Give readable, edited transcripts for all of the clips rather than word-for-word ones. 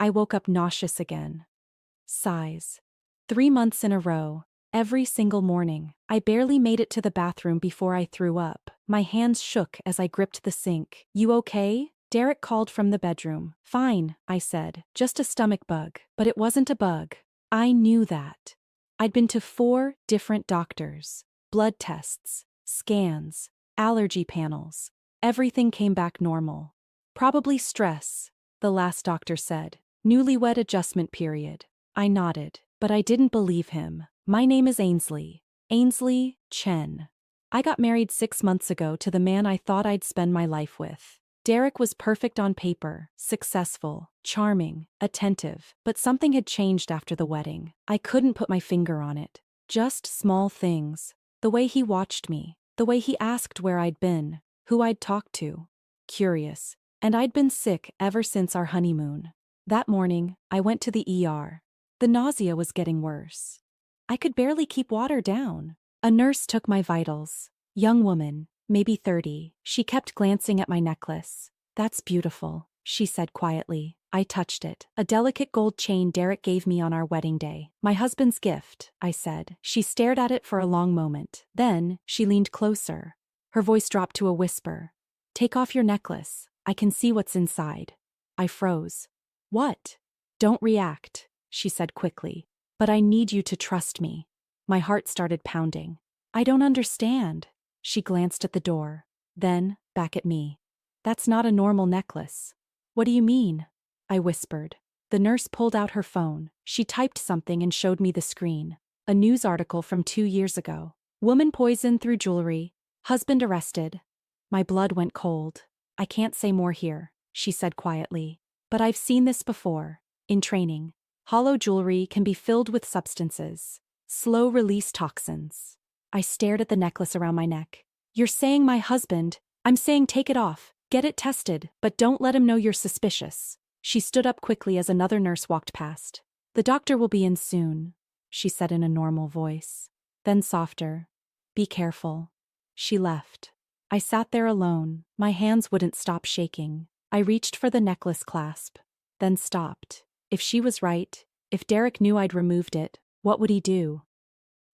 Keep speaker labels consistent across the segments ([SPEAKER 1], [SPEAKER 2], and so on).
[SPEAKER 1] I woke up nauseous again. Sighs. 3 months in a row. Every single morning. I barely made it to the bathroom before I threw up. My hands shook as I gripped the sink. You okay? Derek called from the bedroom. Fine, I said. Just a stomach bug. But it wasn't a bug. I knew that. I'd been to 4 different doctors. Blood tests, scans, allergy panels. Everything came back normal. Probably stress, the last doctor said. Newlywed adjustment period. I nodded, but I didn't believe him. My name is Ainsley. Ainsley Chen. I got married 6 months ago to the man I thought I'd spend my life with. Derek was perfect on paper, successful, charming, attentive, but something had changed after the wedding. I couldn't put my finger on it. Just small things. The way he watched me, the way he asked where I'd been, who I'd talked to. Curious. And I'd been sick ever since our honeymoon. That morning, I went to the ER. The nausea was getting worse. I could barely keep water down. A nurse took my vitals. Young woman, maybe 30. She kept glancing at my necklace. That's beautiful, she said quietly. I touched it. A delicate gold chain Derek gave me on our wedding day. My husband's gift, I said. She stared at it for a long moment. Then, she leaned closer. Her voice dropped to a whisper. Take off your necklace. I can see what's inside. I froze. What? Don't react, she said quickly. But I need you to trust me. My heart started pounding. I don't understand. She glanced at the door. Then, back at me. That's not a normal necklace. What do you mean? I whispered. The nurse pulled out her phone. She typed something and showed me the screen. A news article from 2 years ago. Woman poisoned through jewelry. Husband arrested. My blood went cold. I can't say more here, she said quietly. But I've seen this before. In training. Hollow jewelry can be filled with substances. Slow-release toxins. I stared at the necklace around my neck. You're saying my husband? I'm saying take it off. Get it tested, but don't let him know you're suspicious. She stood up quickly as another nurse walked past. The doctor will be in soon, she said in a normal voice. Then softer. Be careful. She left. I sat there alone. My hands wouldn't stop shaking. I reached for the necklace clasp, then stopped. If she was right, if Derek knew I'd removed it, what would he do?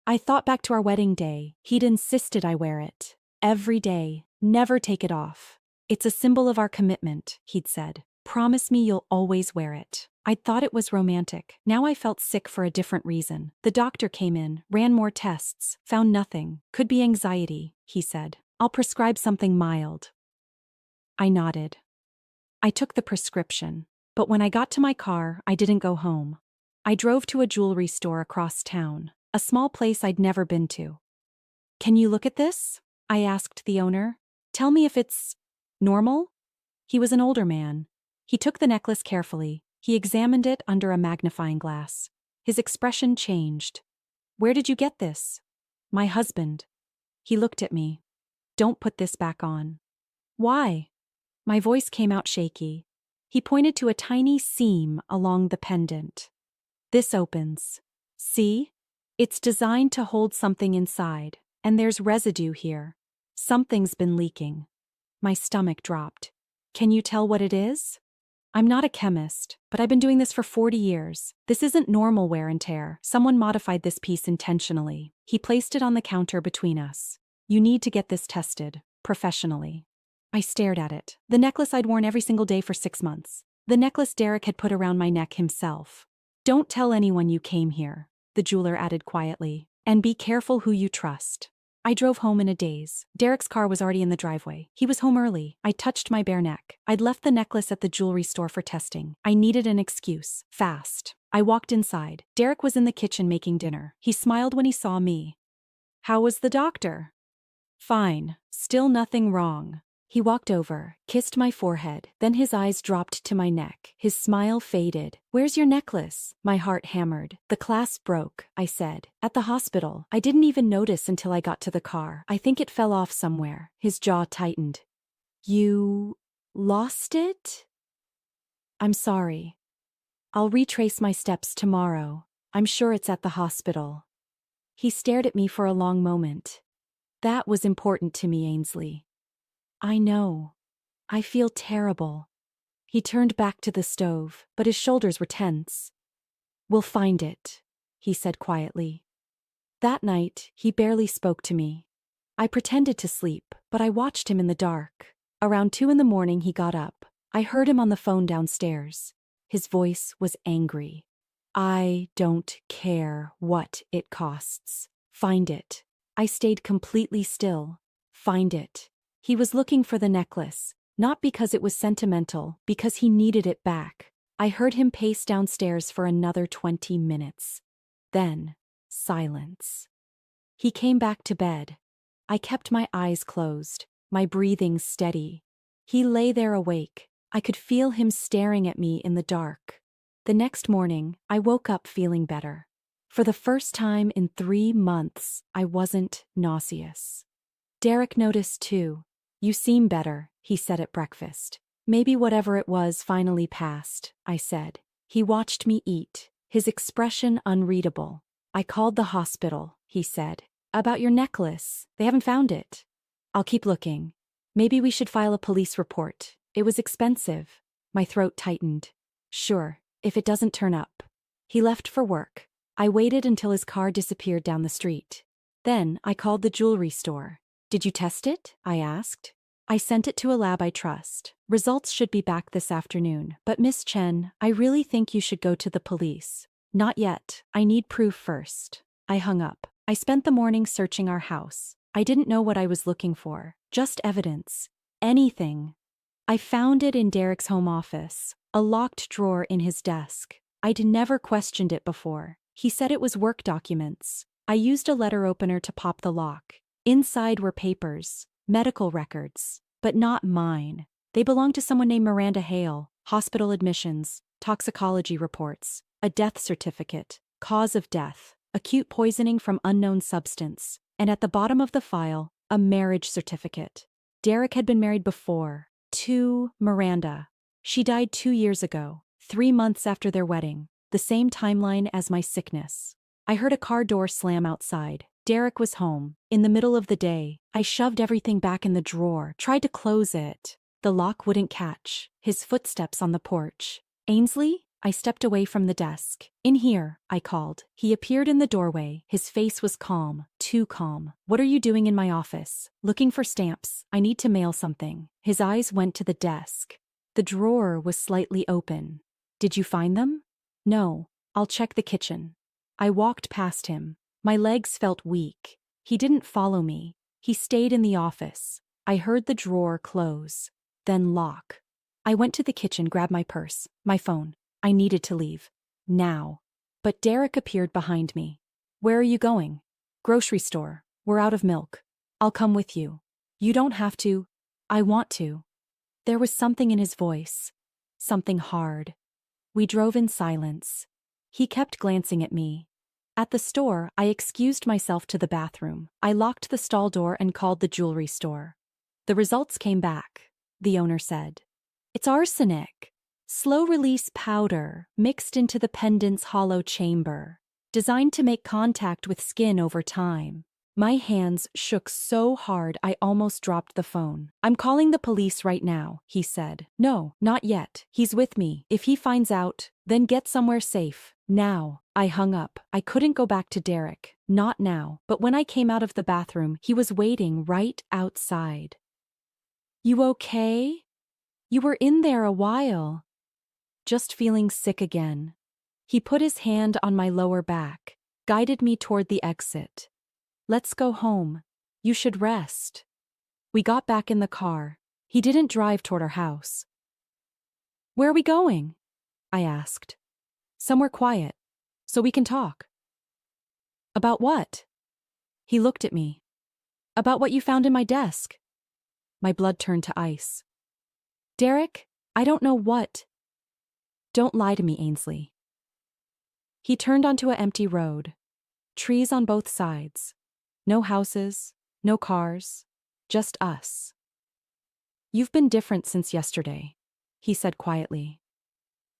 [SPEAKER 1] I thought back to our wedding day. He'd insisted I wear it. Every day. Never take it off. It's a symbol of our commitment, he'd said. Promise me you'll always wear it. I'd thought it was romantic. Now I felt sick for a different reason. The doctor came in, ran more tests, found nothing. Could be anxiety, he said. I'll prescribe something mild. I nodded. I took the prescription. But when I got to my car, I didn't go home. I drove to a jewelry store across town, a small place I'd never been to. Can you look at this? I asked the owner. Tell me if it's normal? He was an older man. He took the necklace carefully. He examined it under a magnifying glass. His expression changed. Where did you get this? My husband. He looked at me. Don't put this back on. Why? My voice came out shaky. He pointed to a tiny seam along the pendant. This opens. See? It's designed to hold something inside, and there's residue here. Something's been leaking. My stomach dropped. Can you tell what it is? I'm not a chemist, but I've been doing this for 40 years. This isn't normal wear and tear. Someone modified this piece intentionally. He placed it on the counter between us. You need to get this tested, professionally. I stared at it. The necklace I'd worn every single day for 6 months. The necklace Derek had put around my neck himself. Don't tell anyone you came here, the jeweler added quietly. And be careful who you trust. I drove home in a daze. Derek's car was already in the driveway. He was home early. I touched my bare neck. I'd left the necklace at the jewelry store for testing. I needed an excuse. Fast. I walked inside. Derek was in the kitchen making dinner. He smiled when he saw me. How was the doctor? Fine. Still nothing wrong. He walked over, kissed my forehead, then his eyes dropped to my neck. His smile faded. Where's your necklace? My heart hammered. The clasp broke, I said. At the hospital. I didn't even notice until I got to the car. I think it fell off somewhere. His jaw tightened. You lost it? I'm sorry. I'll retrace my steps tomorrow. I'm sure it's at the hospital. He stared at me for a long moment. That was important to me, Ainsley. I know. I feel terrible. He turned back to the stove, but his shoulders were tense. "We'll find it," he said quietly. That night, he barely spoke to me. I pretended to sleep, but I watched him in the dark. Around 2 in the morning, he got up. I heard him on the phone downstairs. His voice was angry. "I don't care what it costs. Find it." I stayed completely still. "Find it." He was looking for the necklace, not because it was sentimental, because he needed it back. I heard him pace downstairs for another 20 minutes. Then, silence. He came back to bed. I kept my eyes closed, my breathing steady. He lay there awake. I could feel him staring at me in the dark. The next morning, I woke up feeling better. For the first time in 3 months, I wasn't nauseous. Derek noticed too. "You seem better," he said at breakfast. "Maybe whatever it was finally passed," I said. He watched me eat, his expression unreadable. "I called the hospital," he said. "About your necklace. They haven't found it." "I'll keep looking. Maybe we should file a police report. It was expensive." My throat tightened. "Sure, if it doesn't turn up." He left for work. I waited until his car disappeared down the street. Then I called the jewelry store. "Did you test it?" I asked. "I sent it to a lab I trust. Results should be back this afternoon, but Miss Chen, I really think you should go to the police." "Not yet. I need proof first." I hung up. I spent the morning searching our house. I didn't know what I was looking for. Just evidence. Anything. I found it in Derek's home office, a locked drawer in his desk. I'd never questioned it before. He said it was work documents. I used a letter opener to pop the lock. Inside were papers, medical records, but not mine. They belonged to someone named Miranda Hale. Hospital admissions, toxicology reports, a death certificate, cause of death, acute poisoning from unknown substance, and at the bottom of the file, a marriage certificate. Derek had been married before, to Miranda. She died 2 years ago, 3 months after their wedding, the same timeline as my sickness. I heard a car door slam outside. Derek was home. In the middle of the day, I shoved everything back in the drawer, tried to close it. The lock wouldn't catch. His footsteps on the porch. "Ainsley?" I stepped away from the desk. "In here," I called. He appeared in the doorway. His face was calm, too calm. "What are you doing in my office?" "Looking for stamps. I need to mail something." His eyes went to the desk. The drawer was slightly open. "Did you find them?" "No. I'll check the kitchen." I walked past him. My legs felt weak. He didn't follow me. He stayed in the office. I heard the drawer close, then lock. I went to the kitchen, grabbed my purse, my phone. I needed to leave. Now. But Derek appeared behind me. "Where are you going?" "Grocery store. We're out of milk." "I'll come with you." "You don't have to." "I want to." There was something in his voice. Something hard. We drove in silence. He kept glancing at me. At the store, I excused myself to the bathroom. I locked the stall door and called the jewelry store. The results came back. The owner said, "It's arsenic. Slow-release powder mixed into the pendant's hollow chamber, designed to make contact with skin over time." My hands shook so hard I almost dropped the phone. "I'm calling the police right now," he said. "No, not yet. He's with me. If he finds out, then get somewhere safe. Now." I hung up. I couldn't go back to Derek. Not now. But when I came out of the bathroom, he was waiting right outside. "You okay? You were in there a while." "Just feeling sick again." He put his hand on my lower back, guided me toward the exit. "Let's go home. You should rest." We got back in the car. He didn't drive toward our house. "Where are we going?" I asked. "Somewhere quiet, so we can talk." "About what?" He looked at me. "About what you found in my desk." My blood turned to ice. "Derek, I don't know what." "Don't lie to me, Ainsley." He turned onto an empty road. Trees on both sides. No houses, no cars, just us. "You've been different since yesterday," he said quietly.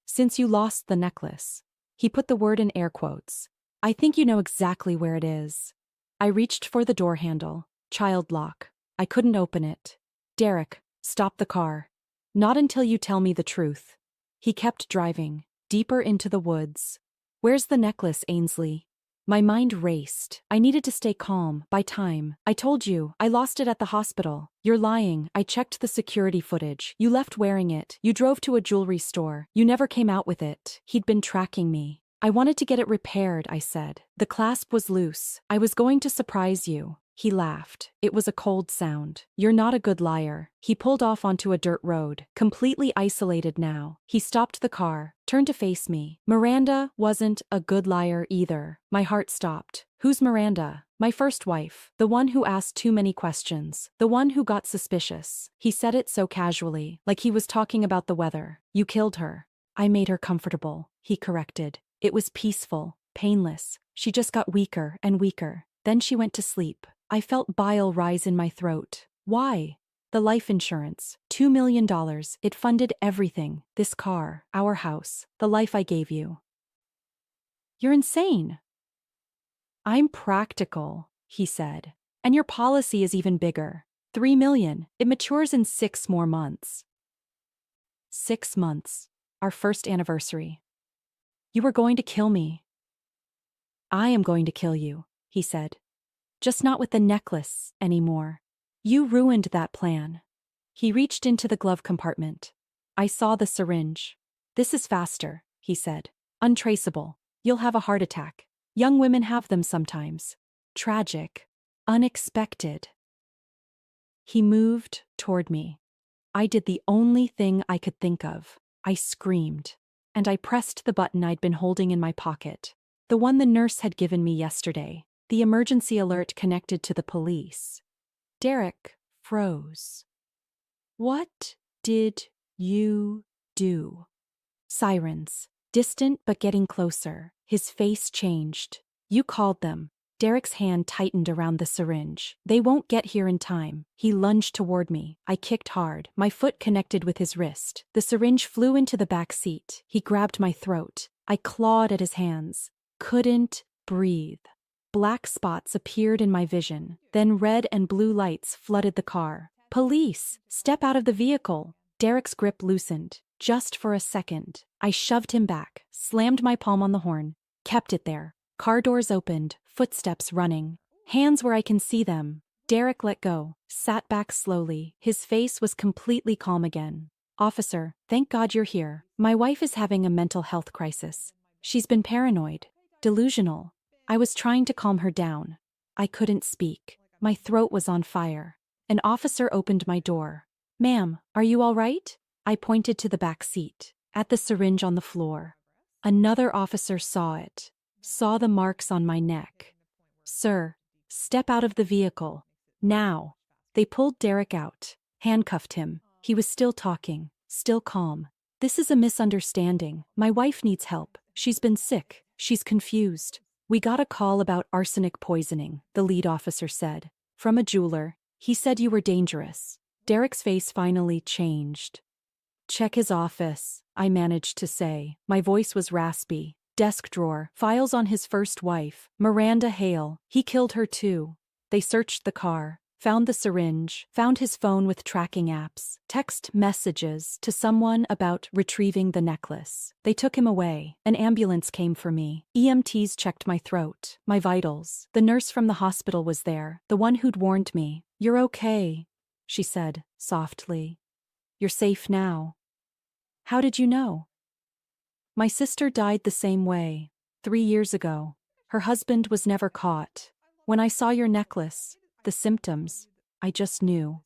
[SPEAKER 1] "Since you lost the necklace." He put the word in air quotes. "I think you know exactly where it is." I reached for the door handle. Child lock. I couldn't open it. "Derek, stop the car." Not until you tell me the truth. He kept driving, deeper into the woods. Where's the necklace, Ainsley? My mind raced. I needed to stay calm, buy time. I told you, I lost it at the hospital. You're lying. I checked the security footage. You left wearing it. You drove to a jewelry store. You never came out with it. He'd been tracking me. I wanted to get it repaired, I said. The clasp was loose. I was going to surprise you. He laughed. It was a cold sound. You're not a good liar. He pulled off onto a dirt road, completely isolated now. He stopped the car, turned to face me. Miranda wasn't a good liar either. My heart stopped. Who's Miranda? My first wife. The one who asked too many questions. The one who got suspicious. He said it so casually, like he was talking about the weather. You killed her. I made her comfortable, he corrected. It was peaceful, painless. She just got weaker and weaker. Then she went to sleep. I felt bile rise in my throat. Why? The life insurance. $2 million. It funded everything. This car, our house, the life I gave you. You're insane. I'm practical, he said. And your policy is even bigger. $3 million. It matures in 6 more months. 6 months. Our first anniversary. You were going to kill me. I am going to kill you, he said. Just not with the necklace anymore. You ruined that plan. He reached into the glove compartment. I saw the syringe. This is faster, he said. Untraceable. You'll have a heart attack. Young women have them sometimes. Tragic. Unexpected. He moved toward me. I did the only thing I could think of. I screamed. And I pressed the button I'd been holding in my pocket. The one the nurse had given me yesterday. The emergency alert connected to the police. Derek froze. What did you do? Sirens. Distant but getting closer. His face changed. You called them. Derek's hand tightened around the syringe. They won't get here in time. He lunged toward me. I kicked hard. My foot connected with his wrist. The syringe flew into the back seat. He grabbed my throat. I clawed at his hands. Couldn't breathe. Black spots appeared in my vision. Then red and blue lights flooded the car. Police! Step out of the vehicle! Derek's grip loosened. Just for a second. I shoved him back, slammed my palm on the horn, kept it there. Car doors opened, footsteps running. Hands where I can see them. Derek let go, sat back slowly. His face was completely calm again. Officer, thank God you're here. My wife is having a mental health crisis. She's been paranoid, delusional. I was trying to calm her down. I couldn't speak. My throat was on fire. An officer opened my door. Ma'am, are you all right? I pointed to the back seat, at the syringe on the floor. Another officer saw it, saw the marks on my neck. Sir, step out of the vehicle. Now. They pulled Derek out, handcuffed him. He was still talking, still calm. This is a misunderstanding. My wife needs help. She's been sick. She's confused. We got a call about arsenic poisoning, the lead officer said. From a jeweler. He said you were dangerous. Derek's face finally changed. Check his office, I managed to say. My voice was raspy. Desk drawer, files on his first wife, Miranda Hale. He killed her too. They searched the car, found the syringe, found his phone with tracking apps, text messages to someone about retrieving the necklace. They took him away. An ambulance came for me. EMTs checked my throat, my vitals. The nurse from the hospital was there, the one who'd warned me. You're okay, she said, softly. You're safe now. How did you know? My sister died the same way, 3 years ago. Her husband was never caught. When I saw your necklace, the symptoms, I just knew.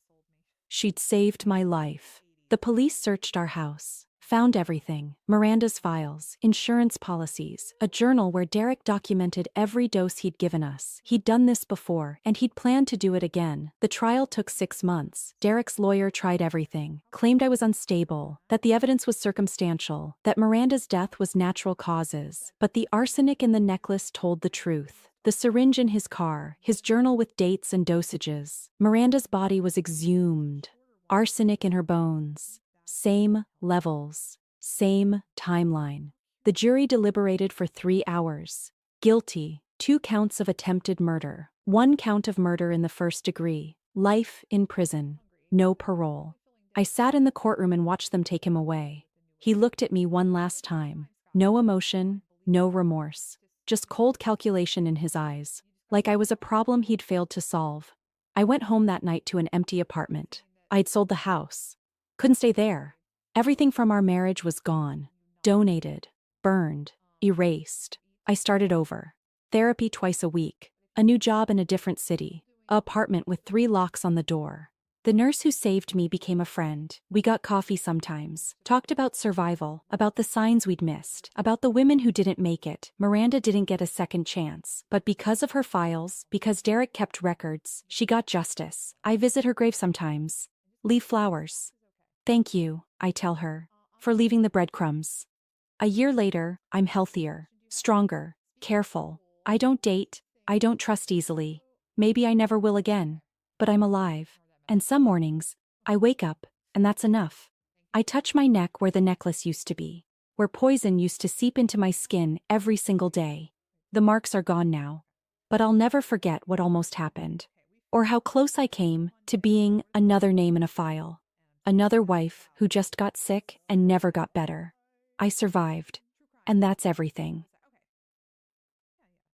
[SPEAKER 1] She'd saved my life. The police searched our house, found everything. Miranda's files, insurance policies, a journal where Derek documented every dose he'd given us. He'd done this before, and he'd planned to do it again. The trial took 6 months. Derek's lawyer tried everything, claimed I was unstable, that the evidence was circumstantial, that Miranda's death was natural causes. But the arsenic in the necklace told the truth. The syringe in his car, his journal with dates and dosages. Miranda's body was exhumed. Arsenic in her bones. Same levels. Same timeline. The jury deliberated for 3 hours. Guilty. 2 counts of attempted murder. 1 count of murder in the first degree. Life in prison. No parole. I sat in the courtroom and watched them take him away. He looked at me one last time. No emotion, no remorse. Just cold calculation in his eyes. Like I was a problem he'd failed to solve. I went home that night to an empty apartment. I'd sold the house. Couldn't stay there. Everything from our marriage was gone. Donated. Burned. Erased. I started over. Therapy twice a week. A new job in a different city. An apartment with 3 locks on the door. The nurse who saved me became a friend. We got coffee sometimes, talked about survival, about the signs we'd missed, about the women who didn't make it. Miranda didn't get a second chance, but because of her files, because Derek kept records, she got justice. I visit her grave sometimes. Leave flowers. Thank you, I tell her, for leaving the breadcrumbs. A year later, I'm healthier, stronger, careful. I don't date, I don't trust easily. Maybe I never will again. But I'm alive. And some mornings, I wake up, and that's enough. I touch my neck where the necklace used to be, where poison used to seep into my skin every single day. The marks are gone now, but I'll never forget what almost happened, or how close I came to being another name in a file. Another wife who just got sick and never got better. I survived, and that's everything.